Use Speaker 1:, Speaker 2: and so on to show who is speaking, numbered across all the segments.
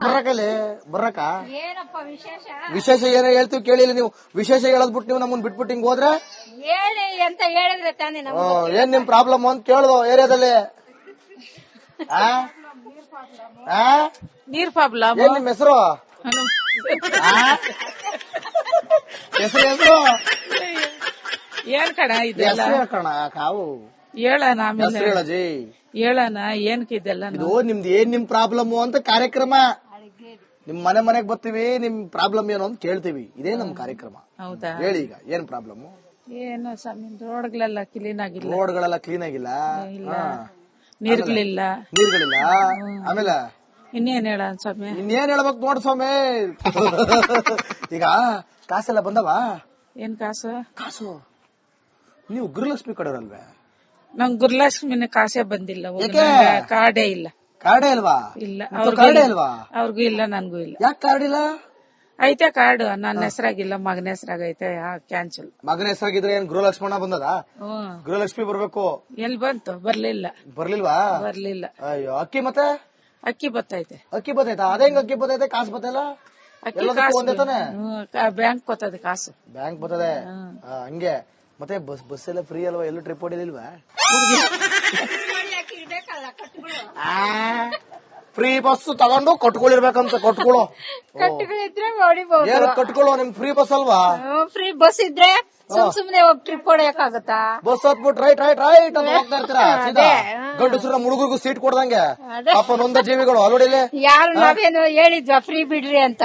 Speaker 1: ಬರಕಲ್ಲಿ ಬರಕ
Speaker 2: ಏನಪ್ಪ ವಿಶೇಷ?
Speaker 1: ವಿಶೇಷ ಏನೋ ಹೇಳ್ತೀವಿ ಕೇಳಿಲ್ಲ ನೀವು. ವಿಶೇಷ ಹೇಳದ್ಬಿಟ್ಟು ನೀವು ನಮ್ಮನ್ನ ಬಿಟ್ಬಿಟ್ಟು ಹಿಂಗ್ ಹೋದ್ರೆ
Speaker 2: ಹೇಳಿ ಅಂತ ಹೇಳಿದ್ರೆ ತಾನೇ ನಾವು.
Speaker 1: ಏನ್ ನಿಮ್ ಪ್ರಾಬ್ಲಮ್ ಅಂತ ಕೇಳ್ದು ಏರಿಯಾದಲ್ಲಿ.
Speaker 3: ನೀರ್ ಪ್ರಾಬ್ಲಮ್.
Speaker 1: ಏನ್ ನಿಮ್ ಹೆಸರು? ಹೆಸರು
Speaker 3: ಏನ್ ಕಣ ಇದೆಲ್ಲ
Speaker 1: ಕಣ ಕಾವು
Speaker 3: ಹೇಳಣ ಆಮೇಲೆ
Speaker 1: ಹೆಸರು ಹೇಳಜಿ
Speaker 3: ಹೇಳಣ ಏನಕ್ಕಿದೆಲ್ಲ
Speaker 1: ಇದು ನಿಮ್ದು ಏನ್ ನಿಮ್ ಪ್ರಾಬ್ಲಮ್ ಅಂತ ಕಾರ್ಯಕ್ರಮ. ನಿಮ್ ಮನೆಗ್ ಬರ್ತೀವಿ, ನಿಮ್ ಪ್ರಾಬ್ಲಮ್ ಏನು ಅಂತ ಕೇಳ್ತೀವಿ. ಇದೇ ನಮ್ ಕಾರ್ಯಕ್ರಮ.
Speaker 3: ಹೌದಾ?
Speaker 1: ಹೇಳಿ ಈಗ ಏನ್ ಪ್ರಾಬ್ಲಮ್?
Speaker 3: ಏನು ಸ್ವಾಮಿ ರೋಡ್ಗಳೆಲ್ಲ ಕ್ಲೀನ್ ಆಗಿಲ್ಲ,
Speaker 1: ರೋಡ್ಗಳೆಲ್ಲ ಕ್ಲೀನ್ ಆಗಿಲ್ಲ,
Speaker 3: ನೀರ್ಗಳಿಲ್ಲ,
Speaker 1: ನೀರ್ಗಳಿಲ್ಲ. ಆಮೇಲೆ
Speaker 3: ಇನ್ನೇನ್ ಹೇಳ ಸ್ವಾಮಿ?
Speaker 1: ಇನ್ನೇನ್ ಹೇಳ್ಬೇಕು ನೋಡ್ ಸ್ವಾಮಿ. ಈಗ ಕಾಸೆಲ್ಲ ಬಂದವ?
Speaker 3: ಏನ್ ಕಾಸು?
Speaker 1: ಕಾಸು ನೀವು ಗೃಹಲಕ್ಷ್ಮಿ ಕಡೆಯವ್ರಲ್ವೇ?
Speaker 3: ನಮ್ ಗುರುಲಕ್ಷ್ಮಿನ ಕಾಸೇ ಬಂದಿಲ್ಲ, ಕಾರ್ಡೇ ಇಲ್ಲ.
Speaker 1: ಕಾರ್ಡೇ ಇಲ್ವಾ?
Speaker 3: ಇಲ್ಲ,
Speaker 1: ಕಾರ್ಡೇ ಇಲ್ವಾ?
Speaker 3: ಅವ್ರಿಗೂ ಇಲ್ಲ, ನನ್ಗೂ ಇಲ್ಲ.
Speaker 1: ಯಾಕೆ ಕಾರ್ಡ್ ಇಲ್ಲ?
Speaker 3: ಐತೆ ಕಾರ್ಡ್, ನನ್ನ ಹೆಸರಾಗಿಲ್ಲ, ಮಗನ ಹೆಸರಾಗೈತೆ, ಕ್ಯಾನ್ಸಲ್.
Speaker 1: ಮಗನ ಹೆಸರಾಗಿದ್ರೆ ಏನ್ ಗೃಹಲಕ್ಷ್ಮಣ ಬಂದದ? ಗೃಹಲಕ್ಷ್ಮಿ ಬರ್ಬೇಕು.
Speaker 3: ಎಲ್ಲಿ ಬಂತು? ಬರ್ಲಿಲ್ಲ.
Speaker 1: ಬರ್ಲಿಲ್ವಾ?
Speaker 3: ಬರ್ಲಿಲ್ಲ.
Speaker 1: ಅಯ್ಯೋ, ಅಕ್ಕಿ ಮತ್ತೆ
Speaker 3: ಅಕ್ಕಿ ಬತ್ತೈತೆ.
Speaker 1: ಅಕ್ಕಿ ಬತ್ತೈತಾ? ಅದೇ ಹೆಂಗ್ ಅಕ್ಕಿ ಬತ್ತೈತೆ? ಕಾಸು ಬತ್ತಲ್ಲ? ಒಂದೇ ತಾನೆ?
Speaker 3: ಬ್ಯಾಂಕ್ ಬರ್ತದೆ ಕಾಸು.
Speaker 1: ಬ್ಯಾಂಕ್ ಬರ್ತದೆ ಹಂಗೆ. ಮತ್ತೆ ಬಸ್ ಎಲ್ಲ ಫ್ರೀ ಅಲ್ವಾ? ಎಲ್ಲೂ ಟ್ರಿಪ್ ಹೊಡಿಲಿಲ್ವಾ? ಫ್ರೀ ಬಸ್ ತಗೊಂಡು ಕಟ್ಕೊಳ್ಳಿರ್ಬೇಕಂತ. ಕಟ್ಕೊಳ್ಳೋ
Speaker 2: ಕಟ್ಟಿದ್ರೆ ಹೊಡಿಬಹುದು.
Speaker 1: ಏನು ಕಟ್ಕೊಳ್ಳೋ? ನಿಮ್ ಫ್ರೀ ಬಸ್ ಅಲ್ವಾ?
Speaker 2: ಫ್ರೀ ಬಸ್ ಇದ್ರೆ ಸುಮ್ನೆ ಹೋಗಿ ಟ್ರಿಪ್ ಹೊಡೆಯಕ್ಕಾಗತ್ತಾ?
Speaker 1: ಬಸ್ ಹತ್ಬಿಟ್ಟು ರೈಟ್ ರೈಟ್ ರೈಟ್ ಅಂತ ಹೋಗ್ತಾ ಇರ್ತೀರಾ ಸೀದಾ. ಗಂಡಸರ ಮುಳುಗುರ್ಗು ಸೀಟ್ ಕೊಡ್ದಂಗೆ ಪಾಪ ನೊಂದ ಜೀವಿಗಳು ಅಲ್ಲೋಡಿಲೆ.
Speaker 2: ಯಾರು ನಾವೇನು ಹೇಳಿದ್ವಾ ಫ್ರೀ ಬಿಡ್ರಿ ಅಂತ?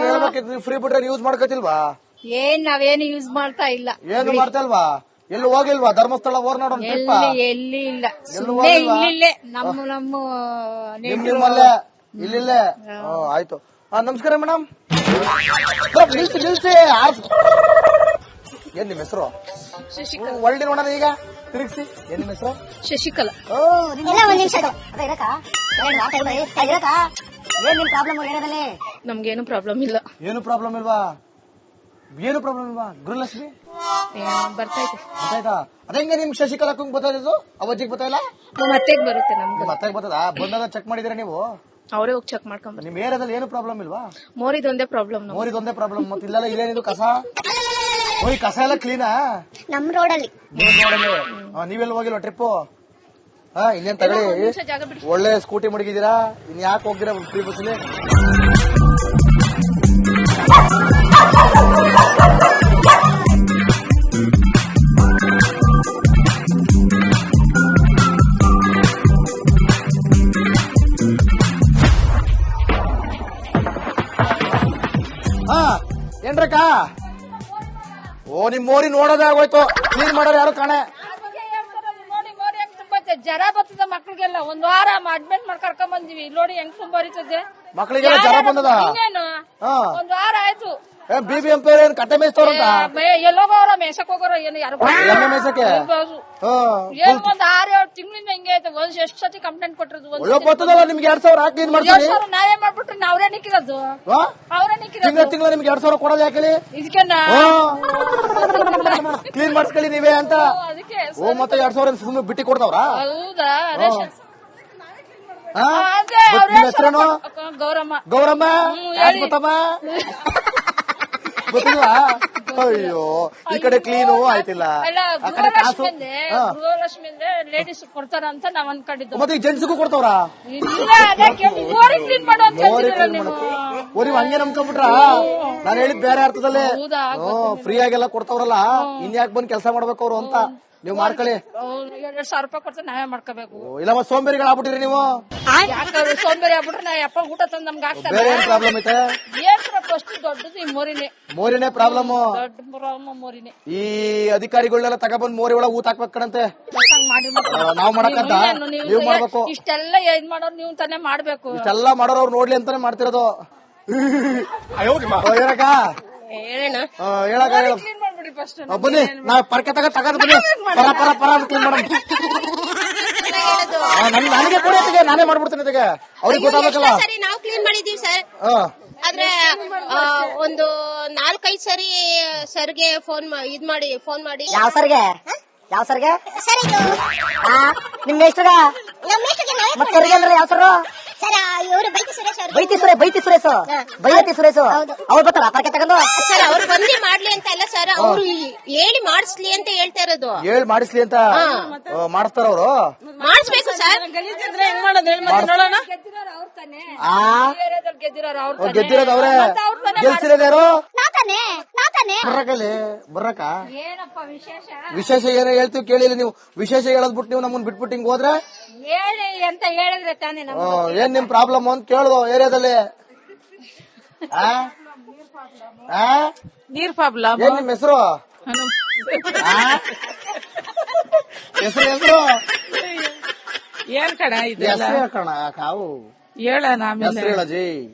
Speaker 1: ಹೇಳ್ಬೇಕಿತ್ತು, ಫ್ರೀ ಬಿಟ್ರೆ ಯೂಸ್ ಮಾಡ್ಕೋತಿಲ್ವಾ?
Speaker 2: ಏನ್ ನಾವೇನು ಯೂಸ್ ಮಾಡ್ತಾ ಇಲ್ಲ.
Speaker 1: ಏನು ಮಾಡ್ತಾ ಎಲ್ಲೂ ಹೋಗಿಲ್ವಾ? ಧರ್ಮಸ್ಥಳ ಓರ್ನಾಡೋಣ ಟ್ರಿಪ್?
Speaker 2: ಎಲ್ಲಿ ಇಲ್ಲ, ಸುಮ್ಮನೆ ಇಲ್ಲಿಲ್ಲೇ ನಮ್ಮ
Speaker 1: ನಿಮ್ಮಲ್ಲೇ ಇಲ್ಲಿಲ್ಲೇ. ಆಯ್ತು. ನಮಸ್ಕಾರ ಮೇಡಮ್. ನಿಲ್ಸಿ. ಏನ್ ನಿಮ್ ಹೆಸರು? ಒಳ್ಳೆ ನೋಡೋಣ ಈಗ ತಿರುಗಿಸಿ. ಏನ್ ನಿಮ್ ಹೆಸರು?
Speaker 2: ಶಶಿಕಲಾ.
Speaker 4: ಒಂದ್ ನಿಮಿಷ ಏನ್ ನಿಮ್ ಪ್ರಾಬ್ಲಮ್ ಏರಿಯಾದಲ್ಲಿ?
Speaker 2: ನಮ್ಗೇನು ಪ್ರಾಬ್ಲಮ್ ಇಲ್ಲ.
Speaker 1: ಏನು ಪ್ರಾಬ್ಲಮ್ ಇಲ್ವಾ? ಏನು ಪ್ರಾಬ್ಲಮ್ ಇಲ್ವಾ? ಗೃಹಲಕ್ಷ್ಮಿ
Speaker 2: ಬರ್ತೈತೆ.
Speaker 1: ಗೊತ್ತಾಯ್ತಾ? ಅದಂಗೆ ನಿಮ್ ಶಶಿಕಲಾಕ್ಕಂಗ್ ಗೊತ್ತಾಯ್ತು, ಅವಜ್ಜಿಗೆ ಗೊತ್ತಾಯಿಲ್ಲ?
Speaker 2: ಮತ್ತೆಗ್ ಬರುತ್ತೆ ನಮ್ಗೆ.
Speaker 1: ಮತ್ತೆ ಬರ್ತದ? ಬಂದಾಗ ಚೆಕ್ ಮಾಡಿದಿರ ನೀವು?
Speaker 2: ಅವರೇ ಹೋಗಿ ಚೆಕ್ ಮಾಡ್ಕೊಂಡ್
Speaker 1: ನಿಮ್ ಏರಿಯಾದಲ್ಲಿ ಏನು ಪ್ರಾಬ್ಲಮ್ ಇಲ್ವಾ?
Speaker 2: ಮೋರಿದೊಂದೇ ಪ್ರಾಬ್ಲಮ್.
Speaker 1: ಮೋರಿದೊಂದೇ ಪ್ರಾಬ್ಲಮ್. ಮತ್ತೆ ಇಲ್ಲೆಲ್ಲ ಇಲ್ಲೇನಿದು ಕಸ? ಓಯ್ ಕಸ ಎಲ್ಲ ಕ್ಲೀನಾ?
Speaker 4: ನಮ್ ರೋಡಲ್ಲಿ
Speaker 1: ನೀವೆಲ್ಲ ಹೋಗಿಲ್ವಾ ಟ್ರಿಪ್? ಇನ್ನೇನ್ ತಗೊಳ್ಳಿ, ಒಳ್ಳೆ ಸ್ಕೂಟಿ ಮಡಗಿದ್ದೀರಾ. ಇನ್ ಯಾಕೆ ಹೋಗ್ತೀರಾ ಫ್ರೀ ಬಸ್ಲಿ? ಏನ್ರಕ್ಕ? ಓ ನಿಮ್ ಮೋರಿ ನೋಡೋದೇ ಆಗೋಯ್ತು. ಕ್ಲೀನ್ ಮಾಡೋರು ಯಾರು ಕಾಣೆ.
Speaker 2: ಜರ ಬರ್ತದ ಮಕ್ಳಿಗೆಲ್ಲ. ಒಂದ್ ವಾರ ಅಡ್ಮಿಟ್ ಮಾಡಿ ಕರ್ಕೊಂಡ್ ಬಂದಿವಿ. ನೋಡಿ ಹೆಂಗ್ ತುಂಬ ಬರೀತದೆ
Speaker 1: ಮಕ್ಕಳಿಗೆಲ್ಲ ಜ್ವರ ಬಂದದ.
Speaker 2: ಒಂದ್ ವಾರ ಆಯ್ತು.
Speaker 1: BBMP ಏನ್ ಕಟ್ಟೆ ಮೇಯಿಸ್ತವ್ರಂತ?
Speaker 2: ಎಲ್ಲೋಗೋರ ಮೇಸಕ್ ಹೋಗೋರ ಏನು ಯಾರು
Speaker 1: ಮೇಸಕ್ಕೆ
Speaker 2: ಏನ್ ಒಂದ್ 6-7 ತಿಂಗಳಿಂದ ಹಿಂಗೆ ಐತೆ. ಎಷ್ಟು ಸತಿ ಕಂಪ್ಲೇಂಟ್ ಕೊಟ್ಟಿರೋದು.
Speaker 1: ಗೊತ್ತದಲ್ಲ ನಿಮ್ಗೆ 2000 ಕ್ಲೀನ್ ಮಾಡ್ತೀವಿ.
Speaker 2: ನಾವೇ ಮಾಡ್ಬಿಟ್ರೆ ಅವ್ರೇ ನಿಕ್ಕಿರೋದು. ಅವ್ರೇ ನಿಕ್ಕಿರೋದು.
Speaker 1: ತಿಂಗಳ ನಿಮ್ಗೆ 2000 ಕೊಡೋದು ಯಾಕೆ?
Speaker 2: ಇದಕ್ಕೆ
Speaker 1: ಕ್ಲೀನ್ ಮಾಡಿಸ್ಕೊಳ್ಳಿ ನೀವೇ ಅಂತ.
Speaker 2: ಅದಕ್ಕೆ
Speaker 1: ಓ ಮತ್ತೆ 2000 ಸುಮ್ಮನೆ ಬಿಟ್ಟಿ ಕೊಡ್ತಾವ್ರ?
Speaker 2: ಹೌದಾ?
Speaker 1: ಹೆಸರೇನು?
Speaker 2: ಗೌರಮ್ಮ.
Speaker 1: ಗೌರಮ್ಮ ಗೊತ್ತಮ್ಮ? ಗೊತ್ತಿಲ್ವಾ? ಅಯ್ಯೋ, ಈ ಕಡೆ ಕ್ಲೀನು ಆಯ್ತಿಲ್ಲ, ಆ ಕಡೆ ಕಾಸು.
Speaker 2: ಗೃಹಲಕ್ಷ್ಮಿಯಿಂದ ಲೇಡೀಸ್ ಕೊಡ್ತಾರ ಅಂತ ನಾವ್ ಅನ್ಕೊಂಡಿದ್ದು.
Speaker 1: ಮತ್ತೆ ಈಗ ಜೆಂಟ್ಸ್ಗೂ ಕೊಡ್ತಾವ್ರ?
Speaker 2: ಕ್ಲೀನ್ ಮಾಡೋ ಅಂತ ಹೇಳ್ತಿದ್ದೀರ ನೀವು.
Speaker 1: ಓ ನೀವ್ ಹಂಗೆ ನಂಬ್ಕೊಂಡ್ಬಿಟ್ರ? ನಾನ್ ಹೇಳಿದ್ ಬೇರೆ ಅರ್ಥದಲ್ಲಿ. ಫ್ರೀ ಆಗೆಲ್ಲ ಕೊಡ್ತಾವ್ರಲ್ಲ, ಇನ್ಯಾಕ್ ಬಂದ್ ಕೆಲಸ ಮಾಡ್ಬೇಕು ಅವ್ರು ಅಂತ. ನೀವು ಮಾಡ್ಕೊಳ್ಳಿ.
Speaker 2: 2,000 ರೂಪಾಯಿ ಕೊಡ್ತಾರೆ, ನಾವೇ ಮಾಡ್ಕೋಬೇಕು.
Speaker 1: ಇಲ್ಲ ಮತ್ತೆ ಸೋಂಬೇರಿಗಳಾಗ್ಬಿಟ್ಟಿರಿ ನೀವು.
Speaker 2: ಯಾಕಂದ್ರೆ ಸೋಂಬೇರಿ ಆಗ್ಬಿಟ್ರೆ ನಾವ್ ಯಪ್ಪ ಊಟ ತಂದ್ ನಮ್ಗೆ ಆಗ್ತದೆ.
Speaker 1: ಬೇರೆ ಏನ್ ಪ್ರಾಬ್ಲಮ್ ಐತೆ?
Speaker 2: ಏನ್ ಫಸ್ಟ್ ದೊಡ್ಡದು ಈ ಮೋರಿನೇ.
Speaker 1: ಮೋರಿನೇ ಪ್ರಾಬ್ಲಮ್.
Speaker 2: ದೊಡ್ಡ ಪ್ರಾಬ್ಲಮ್ ಮೋರಿನೇ.
Speaker 1: ಈ ಅಧಿಕಾರಿಗಳನ್ನೆಲ್ಲ ತಗೊಬಂದ್ ಮೋರಿ ಒಳಗೆ ಊತ ಹಾಕ್ಬೇಕಂತೆ. ನಾವ್ ಮಾಡಕ್ಕಂತ ನೀವ್ ಮಾಡ್ಬೇಕು.
Speaker 2: ಇಷ್ಟೆಲ್ಲ ಏನ್ ಮಾಡೋರು ನೀವು ತಾನೇ ಮಾಡ್ಬೇಕು.
Speaker 1: ಇಷ್ಟೆಲ್ಲ ಮಾಡೋರು ಅವ್ರು ನೋಡ್ಲಿ ಅಂತಾನೆ ಮಾಡ್ತಿರೋದು. ಹೇಳಕ ಹೇಳಕ ಬನ್ನಿ, ನಾವ್ ಪರ್ಕೆ ತಗದ್ ಬನ್ನಿ. ಪರ ಕ್ಲೀನ್ ಮಾಡೋಣ. ನನಗೆ ಕೊಡಿ, ನಾನೇ ಮಾಡ್ಬಿಡ್ತೀನಿ. ಅವ್ರಿಗೆ ಗೊತ್ತಾಗಬೇಕಲ್ಲ.
Speaker 4: ಸರಿ ನಾವು ಕ್ಲೀನ್ ಮಾಡಿದೀವಿ ಸರ್. ಆದ್ರೆ ಒಂದು 4-5 ಸರಿ ಸರ್ಗೆ ಫೋನ್ ಮಾಡಿ.
Speaker 5: ಯಾವ ಸರ್ಗೆ?
Speaker 4: ಸರ್ ಇದು
Speaker 5: ನಿಮ್ ಮೇಸ್ಟ್ರಿಗ?
Speaker 4: ನಮ್ಮ ಮೇಷ್ಟ್ರಿಗೆ
Speaker 5: ಮತ್ತೆ ಸರ್ಗೆ ಅಂದ್ರೆ ಯಾವ ಸರ್?
Speaker 4: ಸರ್ ಇವರು ಬೈತಿ ಸುರೇಶ್ ಅವರು
Speaker 5: ಬೈತಿ ಸುರೇಶ್ ಬೈತಿ ಸುರೇಶ್ ಅವ್ರು ಬರ್ತಾರ ಪಾರ್ಕೆ ತಗೊಂಡು
Speaker 4: ಸರ್ ಅವ್ರು ಬಂದಿ ಮಾಡ್ಲಿ ಅಂತ ಅಲ್ಲ ಸರ್, ಅವ್ರು ಹೇಳಿ ಮಾಡಿಸ್ಲಿ ಅಂತ ಹೇಳ್ತಾ ಇರೋದು.
Speaker 1: ಹೇಳಿ ಮಾಡಿಸ್ಲಿ ಅಂತ ಮಾಡಿಸ್ತಾರ ಅವರು.
Speaker 4: ಮಾಡಿಸ್ಬೇಕು ಸರ್.
Speaker 1: ಗೆದ್ದಿರೋದು ಅವ್ರೆ, ಗೆಲ್ಸಿರೋದ್ಯಾರು? ಬರ್ರಕ
Speaker 2: ಏನಪ್ಪ ವಿಶೇಷ?
Speaker 1: ವಿಶೇಷ ಏನೋ ಹೇಳ್ತೀವಿ ಕೇಳಿಲ್ಲ ನೀವು. ವಿಶೇಷ ಹೇಳದ್ಬಿಟ್ಟು ನೀವು ನಮ್ಮನ್ನ ಬಿಟ್ಬಿಟ್ಟು ಹಿಂಗ್ ಹೋದ್ರೆ
Speaker 2: ಹೇಳಿ ಅಂತ ಹೇಳಿದ್ರೆ ತಾನೇ
Speaker 1: ಏನ್ ನಿಮ್ ಪ್ರಾಬ್ಲಮ್ ಅಂತ ಕೇಳುದು ಏರಿಯಾದಲ್ಲಿ.
Speaker 3: ನೀರ್ ಪ್ರಾಬ್ಲಮ್.
Speaker 1: ಏನ್ ನಿಮ್ ಹೆಸರು? ಹೆಸರು
Speaker 3: ಏನ್ ಕಣ ಇದೆಲ್ಲ
Speaker 1: ಕಣ ಕಾವು
Speaker 3: ಹೇಳಣ ಆಮೇಲೆ
Speaker 1: ಹೆಸರು ಹೇಳಜಿ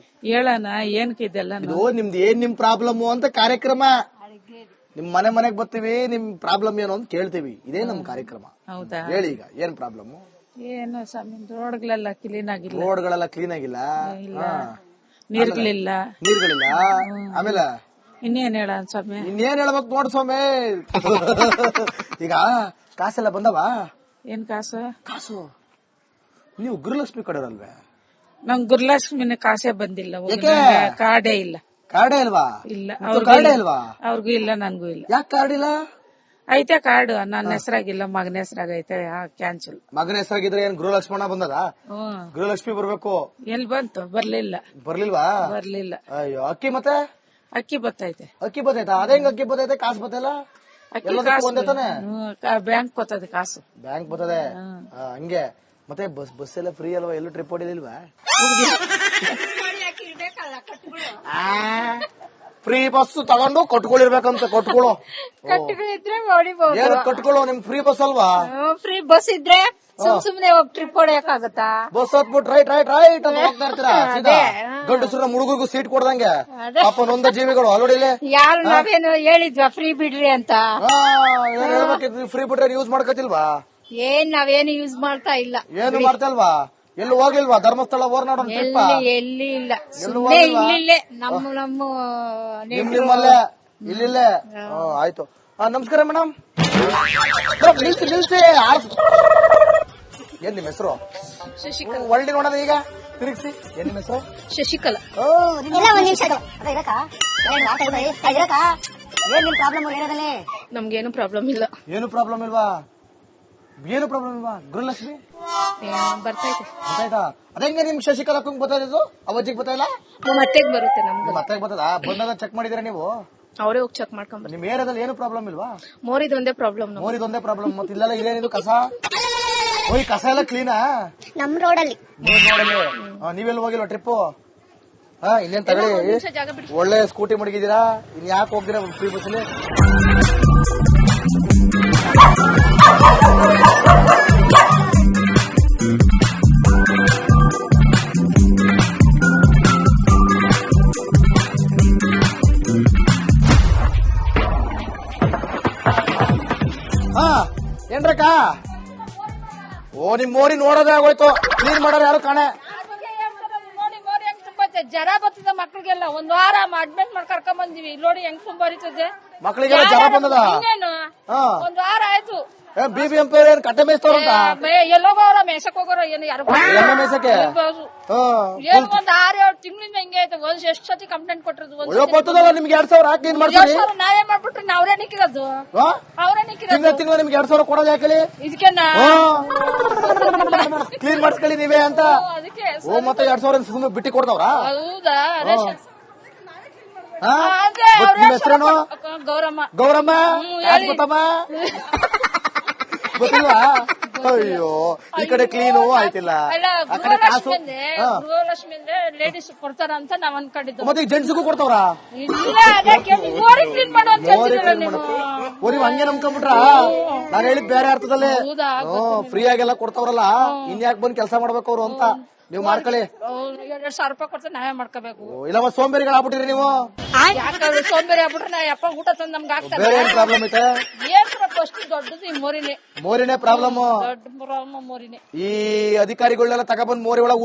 Speaker 3: ಹೇಳಣ ಏನಕ್ಕೆ ಇದೆಲ್ಲ
Speaker 1: ಇದು ನಿಮ್ದು ಏನ್ ನಿಮ್ ಪ್ರಾಬ್ಲಮ್ ಅಂತ ಕಾರ್ಯಕ್ರಮ. ನಿಮ್ ಮನೆಗ್ ಬರ್ತೀವಿ, ನಿಮ್ ಪ್ರಾಬ್ಲಮ್ ಏನು ಅಂತ ಕೇಳ್ತೀವಿ. ಇದೇ ನಮ್ ಕಾರ್ಯಕ್ರಮ.
Speaker 3: ಹೌದಾ?
Speaker 1: ಹೇಳಿ ಈಗ ಏನ್ ಪ್ರಾಬ್ಲಮ್?
Speaker 3: ಏನು ಸ್ವಾಮಿ ರೋಡ್ಗಳೆಲ್ಲ ಕ್ಲೀನ್ ಆಗಿಲ್ಲ,
Speaker 1: ರೋಡ್ಗಳೆಲ್ಲ ಕ್ಲೀನ್ ಆಗಿಲ್ಲ,
Speaker 3: ನೀರ್ಗಳಿಲ್ಲ.
Speaker 1: ಆಮೇಲೆ
Speaker 3: ಇನ್ನೇನ್ ಹೇಳ ಸ್ವಾಮಿ?
Speaker 1: ಇನ್ನೇನ್ ಹೇಳ್ಬೇಕು ನೋಡ್ ಸ್ವಾಮಿ. ಈಗ ಕಾಸೆಲ್ಲ ಬಂದವ?
Speaker 3: ಏನ್ ಕಾಸು?
Speaker 1: ಕಾಸು ನೀವು ಗೃಹಲಕ್ಷ್ಮಿ ಕಡೆಯವ್ರಲ್ವೇ?
Speaker 3: ನಮ್ ಗುರುಲಕ್ಷ್ಮಿನ ಕಾಸೇ ಬಂದಿಲ್ಲ, ಕಾರ್ಡೇ ಇಲ್ಲ.
Speaker 1: ಕಾರ್ಡೇ ಇಲ್ವಾ?
Speaker 3: ಇಲ್ಲ,
Speaker 1: ಕಾರ್ಡೇ ಇಲ್ವಾ?
Speaker 3: ಅವ್ರಿಗೂ ಇಲ್ಲ, ನನ್ಗೂ ಇಲ್ಲ.
Speaker 1: ಯಾಕೆ ಕಾರ್ಡ್ ಇಲ್ಲ?
Speaker 3: ಐತೆ ಕಾರ್ಡ್, ನನ್ನ ಹೆಸರಾಗಿಲ್ಲ, ಮಗನ ಹೆಸರಾಗೈತೆ, ಕ್ಯಾನ್ಸಲ್.
Speaker 1: ಮಗನ ಹೆಸರಾಗಿದ್ರೆ ಏನ್ ಗೃಹಲಕ್ಷ್ಮಣ ಬಂದದ? ಗೃಹಲಕ್ಷ್ಮಿ ಬರ್ಬೇಕು.
Speaker 3: ಎಲ್ಲಿ ಬಂತು? ಬರ್ಲಿಲ್ಲ.
Speaker 1: ಬರ್ಲಿಲ್ವಾ?
Speaker 3: ಬರ್ಲಿಲ್ಲ.
Speaker 1: ಅಯ್ಯೋ, ಅಕ್ಕಿ ಮತ್ತೆ
Speaker 3: ಅಕ್ಕಿ ಬತ್ತೈತೆ.
Speaker 1: ಅಕ್ಕಿ ಬತ್ತೈತಾ? ಅದೇ ಹೆಂಗ್ ಅಕ್ಕಿ ಬತ್ತೈತೆ? ಕಾಸು ಬತ್ತಲ್ಲ? ಒಂದೇ ತಾನೆ?
Speaker 3: ಬ್ಯಾಂಕ್ ಬರ್ತದೆ ಕಾಸು.
Speaker 1: ಬ್ಯಾಂಕ್ ಬರ್ತದೆ ಹಂಗೆ. ಮತ್ತೆ ಬಸ್ ಎಲ್ಲ ಫ್ರೀ ಅಲ್ವಾ? ಎಲ್ಲೂ ಟ್ರಿಪ್ ಹೊಡಿಲಿಲ್ವಾ? ಫ್ರೀ ಬಸ್ ತಗೊಂಡು ಕಟ್ಕೊಂಡಿರ್ಬೇಕಂತ. ಕಟ್ಕೊಳ್ಳೋ ಏನು ಕಟ್ಕೊಳ್ಳೋ, ನಿಮ್ ಫ್ರೀ ಬಸ್ ಅಲ್ವಾ?
Speaker 2: ಫ್ರೀ ಬಸ್ ಇದ್ರೆ ಸುಮ್ನೆ ಹೋಗಿ ಟ್ರಿಪ್ ಹೊಡೆಯಕ್ಕಾಗತ್ತಾ?
Speaker 1: ಬಸ್ ಹತ್ಬಿಟ್ಟು ರೈಟ್ ರೈಟ್ ರೈಟ್ ಅಂತ ಹೋಗ್ತಾ ಇರ್ತೀರಾ ಸೀದಾ. ಗಂಡಸರ ಮುಳುಗುರ್ಗು ಸೀಟ್ ಕೊಡ್ದಂಗೆ ಪಾಪ ನೊಂದ ಜೀವಿಗಳು ಅಲ್ಲೋಡಿಲೆ.
Speaker 2: ಯಾರು ನಾವೇನು ಹೇಳಿದ್ವಾ ಫ್ರೀ ಬಿಡ್ರಿ ಅಂತ?
Speaker 1: ಹೇಳ್ಬೇಕಿತ್ತು, ಫ್ರೀ ಬಿಟ್ರೆ ಯೂಸ್ ಮಾಡ್ಕೋತಿಲ್ವಾ?
Speaker 2: ಏನ್ ನಾವೇನು ಯೂಸ್ ಮಾಡ್ತಾ ಇಲ್ಲ.
Speaker 1: ಏನು ಮಾಡ್ತಲ್ವಾ? ಎಲ್ಲೂ ಹೋಗ್ಲಿಲ್ವಾ? ಧರ್ಮಸ್ಥಳ ಓರ್ನಾಡು
Speaker 2: ಎಲ್ಲಿ ಇಲ್ಲ, ಸುಮ್ನೆ ಇಲ್ಲಿಲ್ಲೇ
Speaker 1: ನಿಮ್ಮಲ್ಲೇ ಇಲ್ಲಿಲ್ಲೇ. ಆಯ್ತು, ನಮಸ್ಕಾರ ಮೇಡಮ್. ನಿಲ್ಸಿ. ಏನ್ ನಿಮ್ ಹೆಸರು? ಒಳ್ಳೆ ನೋಡೋದ ಈಗ ತಿರುಗಿಸಿ. ಏನ್ ನಿಮ್ ಹೆಸರು?
Speaker 2: ಶಶಿಕಲಾ.
Speaker 5: ಒಂದ್ ನಿಮಿಷ ಏನ್ ನಿಮ್ ಪ್ರಾಬ್ಲಮ್ ಏರಿಯಾದಲ್ಲಿ?
Speaker 2: ನಮ್ಗೇನು ಪ್ರಾಬ್ಲಮ್ ಇಲ್ಲ.
Speaker 1: ಏನು ಪ್ರಾಬ್ಲಮ್ ಇಲ್ವಾ? ಏನು ಪ್ರಾಬ್ಲಮ್ ಇಲ್ವಾ? ಗೃಹಲಕ್ಷ್ಮಿ
Speaker 2: ಬರ್ತೈತೆ.
Speaker 1: ಗೊತ್ತಾಯ್ತಾ? ಅದಂಗೆ ನಿಮ್ ಶಶಿಕಲಾಕ್ಕಂಗ್ ಗೊತ್ತಾಯ್ತು, ಅವಜ್ಜಿಗೆ ಗೊತ್ತಾಯಿಲ್ಲ?
Speaker 2: ಮತ್ತೆಗ್ ಬರುತ್ತೆ ನಮ್ಗೆ.
Speaker 1: ಮತ್ತೆ ಗೊತ್ತದ? ಬಂದಾಗ ಚೆಕ್ ಮಾಡಿದಿರ ನೀವು?
Speaker 2: ಅವರೇ ಹೋಗಿ ಚೆಕ್ ಮಾಡ್ಕೊಂಡ್
Speaker 1: ನಿಮ್ ಏರಿಯಾದಲ್ಲಿ ಏನು ಪ್ರಾಬ್ಲಮ್ ಇಲ್ವಾ?
Speaker 2: ಮೋರಿದೊಂದೇ ಪ್ರಾಬ್ಲಮ್.
Speaker 1: ಮೋರಿದೊಂದೇ ಪ್ರಾಬ್ಲಮ್. ಮತ್ತೆ ಇಲ್ಲೆಲ್ಲ ಇದೇನಿದು ಕಸ? ಓಯ್ ಕಸ ಎಲ್ಲ ಕ್ಲೀನಾ?
Speaker 4: ನಮ್ ರೋಡಲ್ಲಿ
Speaker 1: ನೀವೆಲ್ಲ ಹೋಗಿಲ್ವಾ ಟ್ರಿಪ್? ಇನ್ನೇನ್ ತಗೊಳ್ಳಿ, ಒಳ್ಳೆ ಸ್ಕೂಟಿ ಮಡಗಿದ್ದೀರಾ, ಇನ್ ಯಾಕೆ ಹೋಗ್ತೀರಾ ಫ್ರೀ ಬಸ್ಸಲ್ಲಿ? ಏನ್ರಕ್ಕ? ಓ ನಿಮ್ ಮೋರಿ ನೋಡೋದೇ ಆಗೋಯ್ತು, ಕ್ಲೀನ್ ಮಾಡೋರು ಯಾರು ಕಾಣೆ.
Speaker 2: ಜರ ಬರ್ತದೆ ಮಕ್ಳಿಗೆಲ್ಲ. ಒಂದ್ ವಾರ ಅಡ್ಮಿಟ್ ಮಾಡಿ ಕರ್ಕೊಂಡ್ ಬಂದಿವಿ. ನೋಡಿ ಹೆಂಗ್ ತುಂಬ ಬರೀತದೆ
Speaker 1: ಮಕ್ಕಳಿಗೆಲ್ಲ ಜರ ಬಂದದ?
Speaker 2: ಇನ್ನೇನು ಒಂದ್ ವಾರ ಆಯ್ತು.
Speaker 1: BBMP ಏನ್ ಕಟ್ಟೆ ಮೇಯಿಸ್ತವ್ರಂತ?
Speaker 2: ಎಲ್ಲೋಗೋರ ಮೇಸಕ್ ಹೋಗೋರ ಏನು ಯಾರು
Speaker 1: ಮೇಸಕ್ಕೆ
Speaker 2: ಏನು ಒಂದ್ 6-7 ತಿಂಗಳಿಂದ ಹಿಂಗೆ ಆಯ್ತು. ಎಷ್ಟು ಸತಿ ಕಂಪ್ಲೇಂಟ್ ಕೊಟ್ಟಿರೋದು.
Speaker 1: ಗೊತ್ತದಲ್ಲ ನಿಮ್ಗೆ 2000 ಕ್ಲೀನ್ ಮಾಡ್ತೀವಿ.
Speaker 2: ನಾವೇ ಮಾಡ್ಬಿಟ್ರೆ ಅವ್ರೇ ನಿಕ್ಕಿರೋದು. ಅವ್ರೇ ನಿಕ್ಕಿರೋದು.
Speaker 1: ತಿಂಗಳ ನಿಮ್ಗೆ 2000 ಕೊಡೋದು ಯಾಕಲಿ?
Speaker 2: ಇದಕ್ಕೆನ
Speaker 1: ಕ್ಲೀನ್ ಮಾಡಿಸ್ಕೊಳ್ಳಿ ನೀವೇ ಅಂತ.
Speaker 2: ಅದಕ್ಕೆ
Speaker 1: ಓ ಮತ್ತೆ 2000 ಸುಮ್ಮನೆ ಬಿಟ್ಟಿ ಕೊಡ್ತಾವ್ರ?
Speaker 2: ಹೌದಾ?
Speaker 1: ನಿಮ್ ಹೆಸರೇನು?
Speaker 2: ಗೌರಮ್ಮ.
Speaker 1: ಗೌರಮ್ಮ ಗೊತ್ತಮ್ಮ? ಗೊತ್ತಿಲ್ವಾ? ಅಯ್ಯೋ, ಈ ಕಡೆ ಕ್ಲೀನು ಆಯ್ತಿಲ್ಲ, ಆ ಕಡೆ ಕಾಸು.
Speaker 2: ಗೃಹಲಕ್ಷ್ಮಿ ಅಂದ್ರೆ ಲೇಡೀಸ್ ಕೊಡ್ತಾರ ಅಂತ ನಾವ್ ಅನ್ಕೊಂಡಿದ್ದು.
Speaker 1: ಮತ್ತೆ ಜೆಂಟ್ಸ್ಗೂ ಕೊಡ್ತಾವ್ರ?
Speaker 2: ಇಲ್ಲ, ಕ್ಲೀನ್ ಮಾಡು ಅಂತ ಹೇಳ್ತಿದ್ದೀರ ನೀವು.
Speaker 1: ನೀವು ಹಂಗೆ ನಂಬ್ಕೊಂಡ್ಬಿಟ್ರ? ನಾನ್ ಹೇಳಿದ್ ಬೇರೆ ಅರ್ಥದಲ್ಲಿ. ಫ್ರೀ ಆಗೆಲ್ಲ ಕೊಡ್ತಾವ್ರಲ್ಲ, ಇನ್ಯಾಕ್ ಬಂದ್ ಕೆಲಸ ಮಾಡ್ಬೇಕು ಅವ್ರು ಅಂತ. ನೀವು ಮಾಡ್ಕೊಳ್ಳಿ.
Speaker 2: 2,000 ರೂಪಾಯಿ ಕೊಡ್ತಾರೆ, ನಾವೇ ಮಾಡ್ಕೋಬೇಕು.
Speaker 1: ಇಲ್ಲ ಸೋಂಬೇರಿಗಳು ಆಗ್ಬಿಟ್ಟಿರಿ ನೀವು.
Speaker 2: ಯಾಕಂದ್ರೆ ಸೋಂಬೇರಿ ಆಗ್ಬಿಟ್ರೆ ನಾ ಯಪ್ಪ ಊಟ ತಂದ್ ನಮ್ಗೆ ಆಗ್ತದೆ.
Speaker 1: ಬೇರೆ ಏನ್ ಪ್ರಾಬ್ಲಮ್ ಐತೆ?
Speaker 2: ಏನ್ ಫಸ್ಟ್ ದೊಡ್ಡದು ಈ ಮೋರಿನೇ.
Speaker 1: ಮೋರಿನೇ ಪ್ರಾಬ್ಲಮ್.
Speaker 2: ದೊಡ್ಡ ಪ್ರಾಬ್ಲಮ್ ಮೋರಿನೇ.
Speaker 1: ಈ ಅಧಿಕಾರಿಗಳನ್ನೆಲ್ಲ ತಗೊಬಂದ್ ಮೋರಿ ಒಳಗೆ